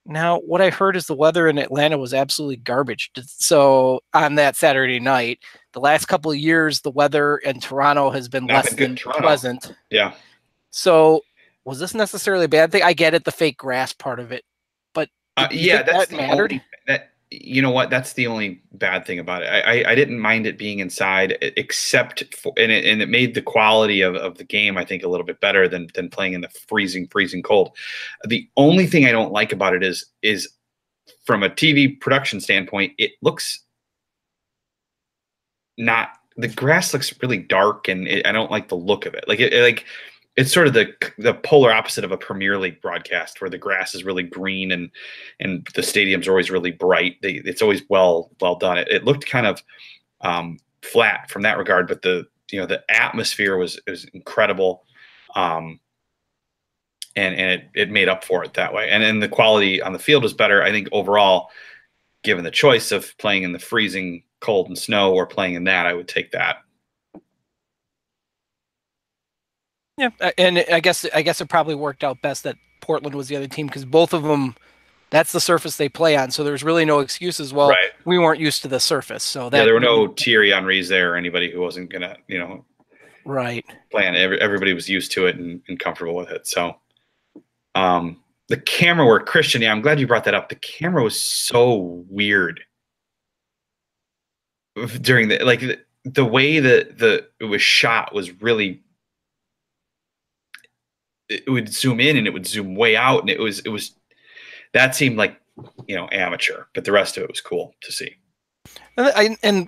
Now, what I heard is the weather in Atlanta was absolutely garbage. So on that Saturday night, the last couple of years, the weather in Toronto has been less than pleasant. Yeah. So was this necessarily a bad thing? I get it, the fake grass part of it, but that mattered. You know what? That's the only bad thing about it. I didn't mind it being inside, except for, and it made the quality of the game, I think, a little bit better than playing in the freezing cold. The only thing I don't like about it is from a TV production standpoint, it looks not. The grass looks really dark, and I don't like the look of it. It's sort of the polar opposite of a Premier League broadcast, where the grass is really green and the stadiums are always really bright. It's always well done. It looked kind of flat from that regard, but the atmosphere was incredible, and it made up for it that way. And then the quality on the field was better, I think, overall. Given the choice of playing in the freezing cold and snow or playing in that, I would take that. Yeah, and I guess it probably worked out best that Portland was the other team, because both of them, that's the surface they play on. So there's really no excuses. Well, right. We weren't used to the surface, so that there were no Thierry Henrys there or anybody who wasn't gonna, right, plan. Everybody was used to it and comfortable with it. So, the camera work, Christian. Yeah, I'm glad you brought that up. The camera was so weird during the way that it was shot was really. It would zoom in and it would zoom way out, and it was that seemed like amateur, but the rest of it was cool to see. And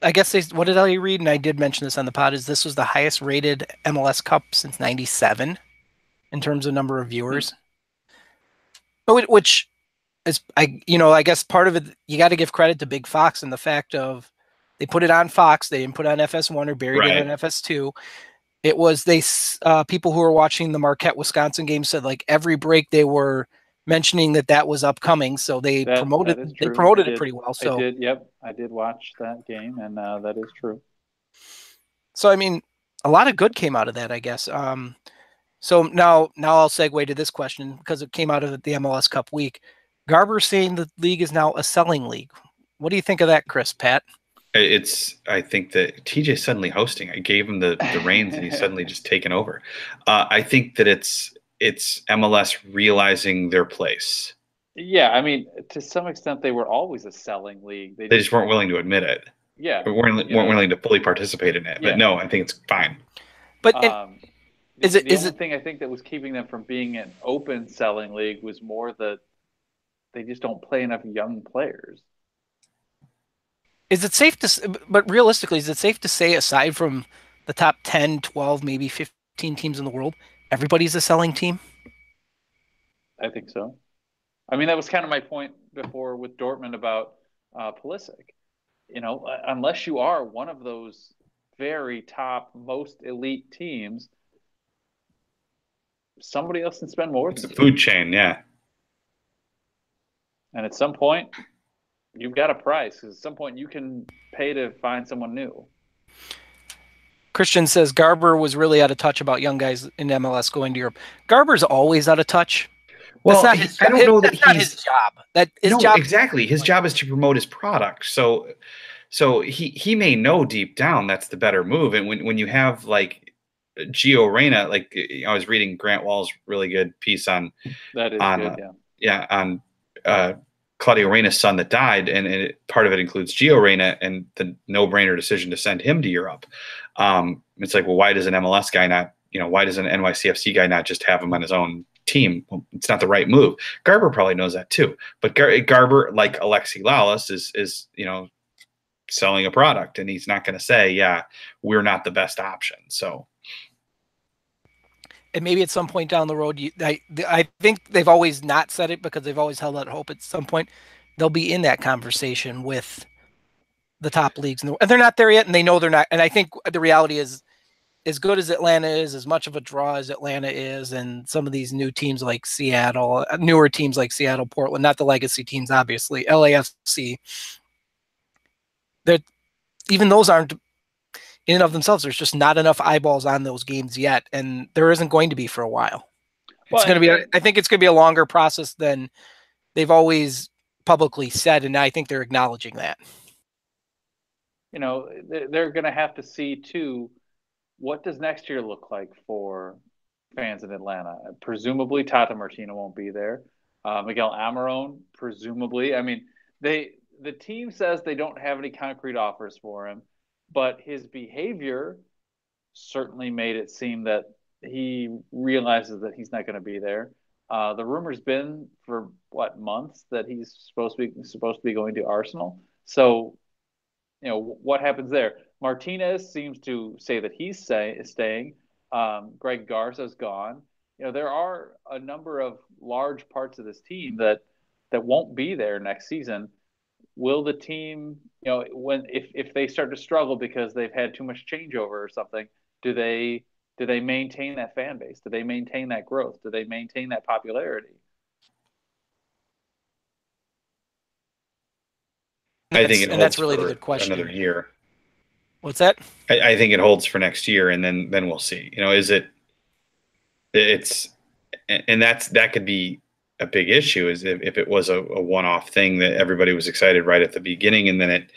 I guess what did I read? And I did mention this on the pod. Is this was the highest rated MLS Cup since '97 in terms of number of viewers, which is I guess part of it, you got to give credit to Big Fox and the fact of they put it on Fox. They didn't put it on FS1 or buried it on FS2. It was people who were watching the Marquette, Wisconsin game said like every break they were mentioning that was upcoming, so they promoted it pretty well. So I did watch that game, and that is true. So I mean, a lot of good came out of that, I guess. So now I'll segue to this question because it came out of the MLS Cup week. Garber saying the league is now a selling league. What do you think of that, Chris? Pat? I think that TJ's suddenly hosting. I gave him the reins, and he's suddenly just taken over. I think that it's MLS realizing their place. Yeah, I mean, to some extent, they were always a selling league. They just weren't willing to admit it. Yeah, weren't willing to fully participate in it. Yeah. But no, I think it's fine. But the only thing I think that was keeping them from being an open selling league was more that they just don't play enough young players. Is it safe to, but realistically, is it safe to say, aside from the top 10, 12, maybe 15 teams in the world, everybody's a selling team? I think so. I mean, that was kind of my point before with Dortmund about Pulisic. You know, unless you are one of those very top, most elite teams, somebody else can spend more. It's a food chain, yeah. And at some point, you've got a price. Because at some point, you can pay to find someone new. Christian says Garber was really out of touch about young guys in MLS going to Europe. Garber's always out of touch. Well, I don't know that that's his job. His job exactly. His job is to promote his product. So he may know deep down that's the better move. And when you have like Gio Reyna, like I was reading Grant Wall's really good piece on that is good, on Claudio Reyna's son that died, and part of it includes Gio Reyna and the no-brainer decision to send him to Europe. It's like, well, why does an MLS guy not, why does an NYCFC guy not just have him on his own team? Well, it's not the right move. Garber probably knows that too. But Garber, like Alexi Lalas, is selling a product, and he's not going to say, yeah, we're not the best option. So. And maybe at some point down the road, I think they've always not said it because they've always held out hope. At some point, they'll be in that conversation with the top leagues, and they're not there yet, and they know they're not. And I think the reality is, as good as Atlanta is, as much of a draw as Atlanta is, and some of these new teams like Seattle, newer teams like Seattle, Portland, not the legacy teams, obviously, LAFC, even those aren't in and of themselves. There's just not enough eyeballs on those games yet, and there isn't going to be for a while. It's going to be. I think it's going to be a longer process than they've always publicly said, and I think they're acknowledging that. They're going to have to see too, what does next year look like for fans in Atlanta? Presumably, Tata Martino won't be there. Miguel Almiron, presumably. I mean, the team says they don't have any concrete offers for him, but his behavior certainly made it seem that he realizes that he's not going to be there. The rumor's been for months that he's supposed to be going to Arsenal. So, what happens there? Martinez seems to say that he's staying. Greg Garza's gone. There are a number of large parts of this team that won't be there next season. Will the team, if they start to struggle because they've had too much changeover or something, do they maintain that fan base? Do they maintain that growth? Do they maintain that popularity? I think it holds that's really the good question. Another year. What's that? I think it holds for next year, and then we'll see. That could be a big issue, is if it was a one-off thing that everybody was excited right at the beginning, and then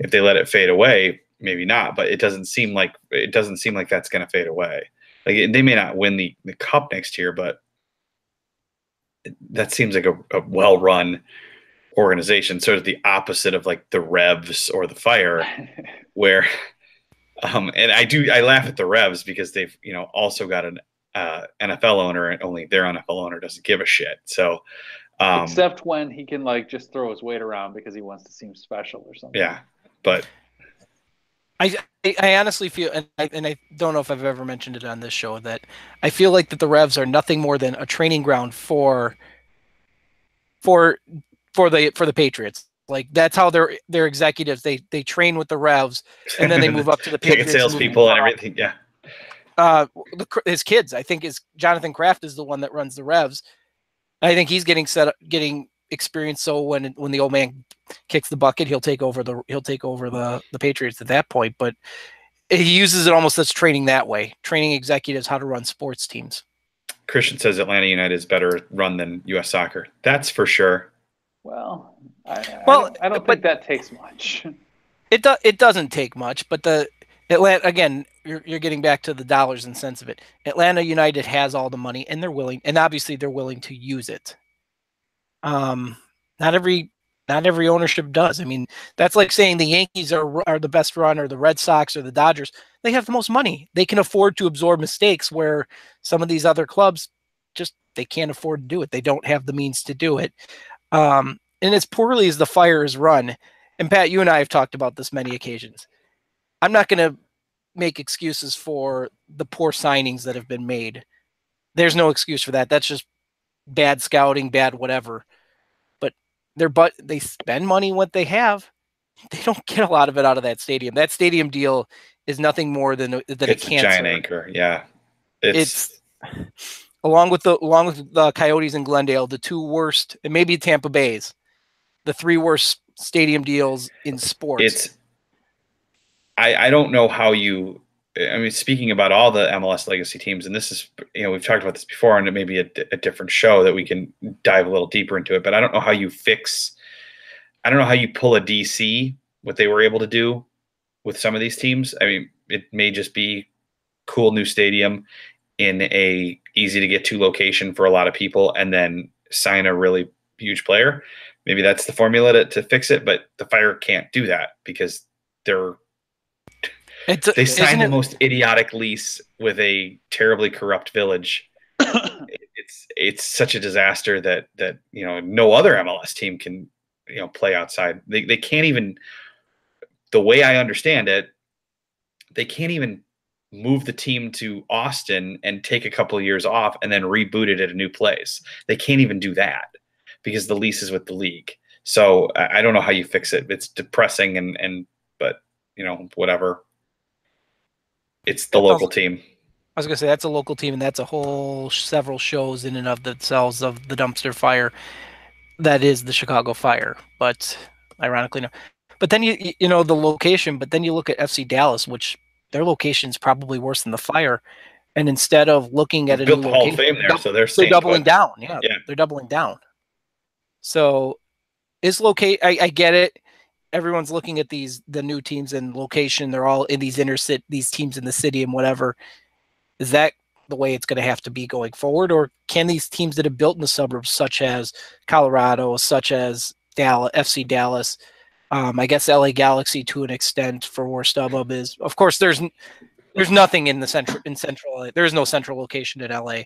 if they let it fade away, maybe not. But it doesn't seem like that's going to fade away. Like, they may not win the cup next year, but that seems like a well-run organization, sort of the opposite of like the Revs or the Fire, where and I laugh at the Revs because they've also got an NFL owner, and only their NFL owner doesn't give a shit. So except when he can just throw his weight around because he wants to seem special or something. Yeah, but I honestly feel, and I don't know if I've ever mentioned it on this show, that I feel like that the Revs are nothing more than a training ground for the Patriots. Like, that's how their executives, they train with the Revs, and then they move up to the Patriots. Salespeople and everything, yeah. His kids, I think, is Jonathan Kraft is the one that runs the Revs. I think he's getting experience. So when the old man kicks the bucket, he'll take over the Patriots at that point. But he uses it almost as training that way, training executives how to run sports teams. Christian says Atlanta United is better run than U.S. Soccer. That's for sure. Well, I don't think that takes much. It doesn't take much, but the Atlanta, again, you're getting back to the dollars and cents of it. Atlanta United has all the money, and obviously they're willing to use it. Not every ownership does. I mean, that's like saying the Yankees are the best run, or the Red Sox, or the Dodgers. They have the most money. They can afford to absorb mistakes where some of these other clubs they can't afford to do it. They don't have the means to do it. And as poorly as the Fire is run, and Pat, you and I have talked about this many occasions. I'm not going to make excuses for the poor signings that have been made. There's no excuse for that. That's just bad scouting, bad whatever. But they spend money what they have. They don't get a lot of it out of that stadium. That stadium deal is nothing more than a cancer. It's a giant anchor. Yeah, it's along with the Coyotes and Glendale, the two worst, and maybe Tampa Bay's, the three worst stadium deals in sports. I don't know how you. I mean, speaking about all the MLS legacy teams, and this is, we've talked about this before, and it may be a different show that we can dive a little deeper into it. But I don't know how you pull a DC, what they were able to do with some of these teams. I mean, it may just be cool new stadium in a easy to get to location for a lot of people, and then sign a really huge player. Maybe that's the formula to fix it, but the Fire can't do that because they signed the most idiotic lease with a terribly corrupt village. It's such a disaster that no other MLS team can play outside. They can't even, the way I understand it, they can't even move the team to Austin and take a couple of years off and then reboot it at a new place. They can't even do that because the lease is with the league. So I don't know how you fix it. It's depressing but whatever. It's the local team. I was going to say that's a local team, and that's a whole several shows in and of themselves of the dumpster fire that is the Chicago Fire. But ironically, no. But then the location. But then you look at FC Dallas, which their location is probably worse than the Fire. And instead of looking at a new Hall of Fame there, so they're doubling down. Yeah, they're doubling down. So I get it. Everyone's looking at the new teams and location. They're all in these these teams in the city and whatever. Is that the way it's going to have to be going forward? Or can these teams that have built in the suburbs, such as Colorado, such as Dallas, FC Dallas, I guess LA Galaxy to an extent for where StubHub is. Of course, there's nothing in central LA. There is no central location in LA.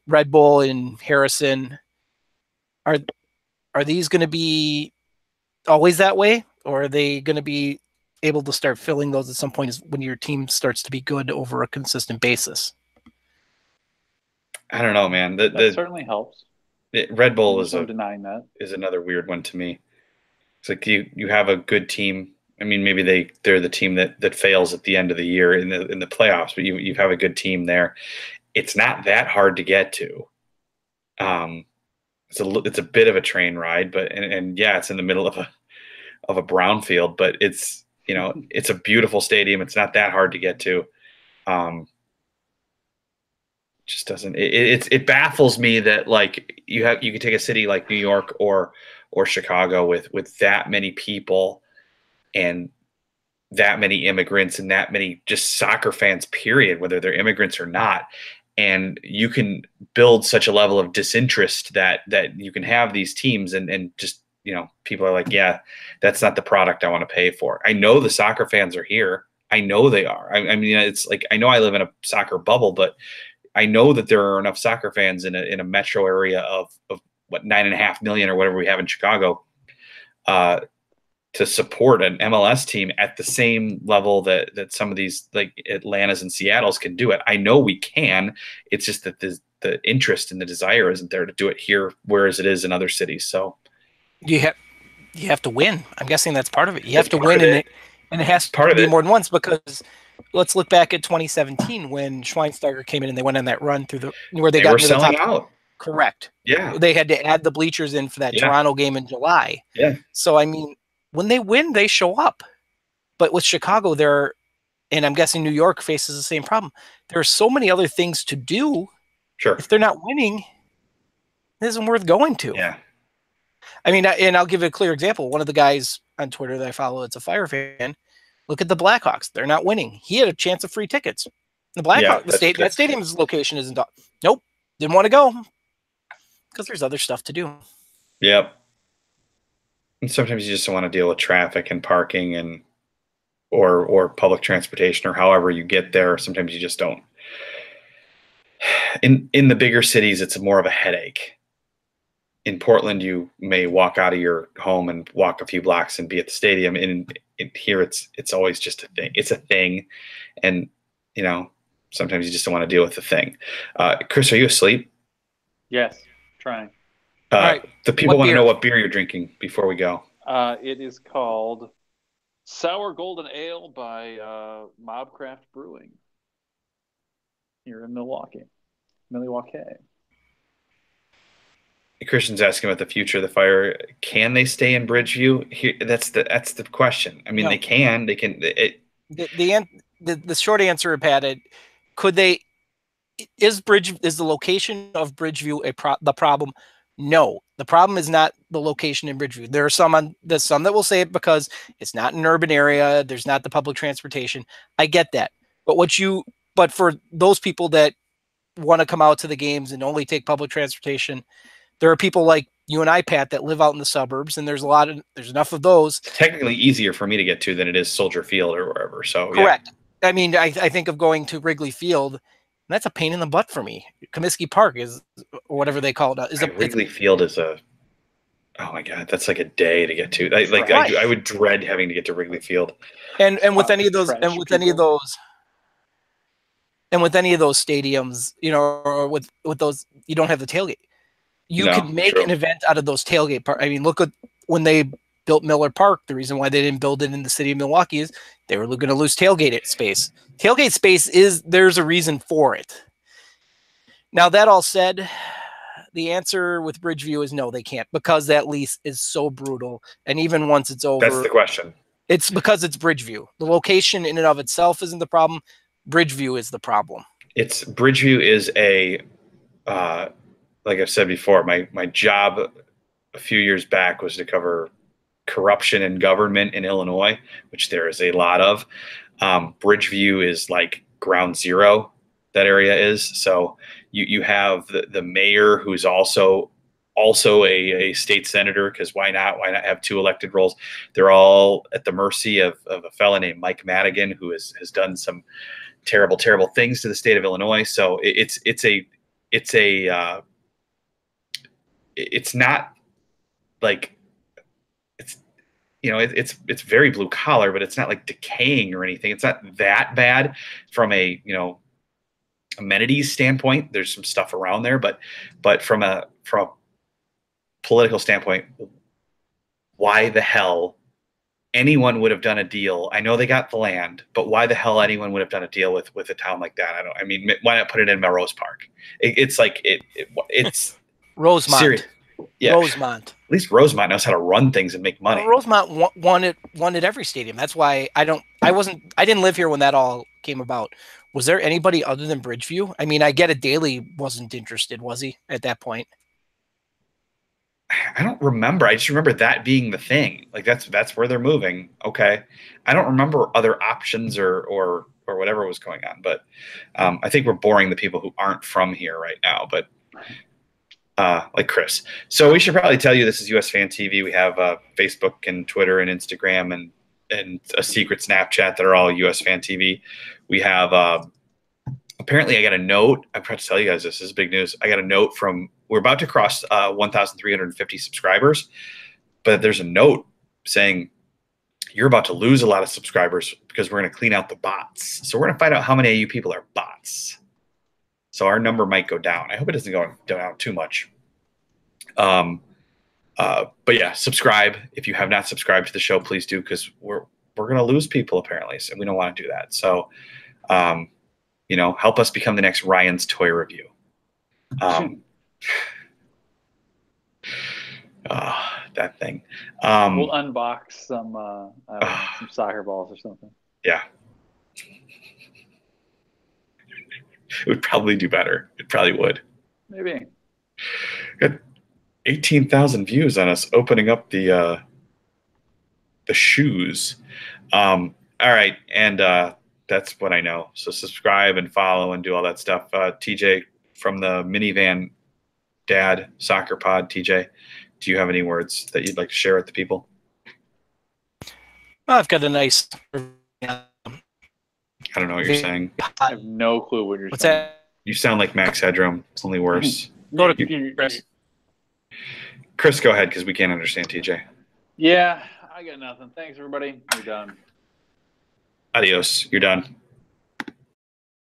Red Bull in Harrison. Are these going to be always that way, or are they going to be able to start filling those at some point when your team starts to be good over a consistent basis? I don't know, man. That certainly helps. Red Bull is denying that is another weird one to me. It's like you have a good team. I mean, maybe they're the team that fails at the end of the year in the playoffs, but you have a good team there. It's not that hard to get to. It's a bit of a train ride, but and yeah, it's in the middle of a brownfield, but it's it's a beautiful stadium. It's not that hard to get to. Just doesn't. It baffles me that like you could take a city like New York or Chicago with that many people and that many immigrants and that many just soccer fans, period, whether they're immigrants or not. And you can build such a level of disinterest that you can have these teams and just, people are like, yeah, that's not the product I want to pay for. I know the soccer fans are here. I know they are. I mean, it's like, I know I live in a soccer bubble, but I know that there are enough soccer fans in a metro area of what, 9.5 million or whatever we have in Chicago, to support an MLS team at the same level that some of these like Atlantas and Seattles can do it. I know we can. It's just that the interest and the desire isn't there to do it here, whereas it is in other cities. So you have to win. I'm guessing that's part of it. You have to win, and it has to be more than once, because let's look back at 2017 when Schweinsteiger came in and they went on that run where they got were selling out. Correct. Yeah. They had to add the bleachers in for that Toronto game in July. Yeah. So, I mean, when they win, they show up. But with Chicago, and I'm guessing New York faces the same problem. There are so many other things to do. Sure. If they're not winning, it isn't worth going to. Yeah. I mean, and I'll give you a clear example. One of the guys on Twitter that I follow, it's a Fire fan. Look at the Blackhawks; they're not winning. He had a chance of free tickets. The Blackhawks, that stadium's location isn't. Nope, didn't want to go because there's other stuff to do. Yep. And sometimes you just don't want to deal with traffic and parking and or public transportation or however you get there. Sometimes you just don't. In the bigger cities, it's more of a headache. In Portland, you may walk out of your home and walk a few blocks and be at the stadium. In here, it's always just a thing. It's a thing, and sometimes you just don't want to deal with the thing. Chris, are you asleep? Yes, trying. All right. The people want to know what beer you're drinking before we go. It is called Sour Golden Ale by Mobcraft Brewing here in Milwaukee. Christian's asking about the future of the Fire. Can they stay in Bridgeview? That's the question. I mean, no. They can. They can. The short answer, Pat, could they? Is the location of Bridgeview the problem? No, the problem is not the location in Bridgeview. There's some that will say it because it's not an urban area. There's not the public transportation. I get that, but for those people that want to come out to the games and only take public transportation, there are people like you and I, Pat, that live out in the suburbs, and there's enough of those. It's technically easier for me to get to than it is Soldier Field or wherever. So correct. Yeah. I mean, I think of going to Wrigley Field. That's a pain in the butt for me. Comiskey Park is, or whatever they call it, Wrigley Field is oh my God, that's like a day to get to. I would dread having to get to Wrigley Field. And with any of those stadiums, or with those, you don't have the tailgate. You could make an event out of those tailgate park. I mean, look at when they built Miller Park. The reason why they didn't build it in the city of Milwaukee is they were going to lose tailgate space. Tailgate space there's a reason for it. Now, that all said, the answer with Bridgeview is no, they can't, because that lease is so brutal. And even once it's over, that's the question. It's because it's Bridgeview. The location in and of itself isn't the problem. Bridgeview is the problem. Bridgeview is like I've said before, my job a few years back was to cover corruption in government in Illinois, which there is a lot of. Bridgeview is like ground zero, that area is. So you have the mayor, who's also a state senator, because why not have two elected roles? They're all at the mercy of a fella named Mike Madigan, who has done some terrible things to the state of Illinois. So it's not like it's very blue collar, but it's not like decaying or anything. It's not that bad from a amenities standpoint. There's some stuff around there, but from a political standpoint, why the hell anyone would have done a deal? I know they got the land, but why the hell anyone would have done a deal with a town like that? Why not put it in Melrose Park? It's Rosemont. Serious. Yeah. Rosemont. At least Rosemont knows how to run things and make money. Well, Rosemont won at every stadium. That's why I didn't live here when that all came about. Was there anybody other than Bridgeview? I mean, I get it. Daly wasn't interested, was he, at that point? I don't remember. I just remember that being the thing. Like that's where they're moving. Okay. I don't remember other options or whatever was going on, but I think we're boring the people who aren't from here right now, but like Chris. So we should probably tell you this is USfanTV. We have Facebook and Twitter and Instagram and a secret Snapchat that are all USfanTV. We have apparently I got a note. I'm trying to tell you guys this is big news. I got a note from we're about to cross 1,350 subscribers, but there's a note saying you're about to lose a lot of subscribers because we're going to clean out the bots. So we're going to find out how many of you people are bots. So our number might go down. I hope it doesn't go down too much. But yeah, subscribe. If you have not subscribed to the show, please do, because we're going to lose people apparently, so we don't want to do that. So, help us become the next Ryan's Toy Review. That thing. We'll unbox some soccer balls or something. Yeah. It would probably do better. It probably would. Maybe. Good. 18,000 views on us opening up the shoes. All right, and that's what I know. So subscribe and follow and do all that stuff. TJ from the Minivan Dad Soccer Pod. TJ, do you have any words that you'd like to share with the people? I've got a nice. I don't know what you're saying. I have no clue what you're What's saying. that? You sound like Max Headroom. It's only worse. Go to Chris. Chris, go ahead because we can't understand TJ. Yeah, I got nothing. Thanks, everybody. We're done. Adios. You're done.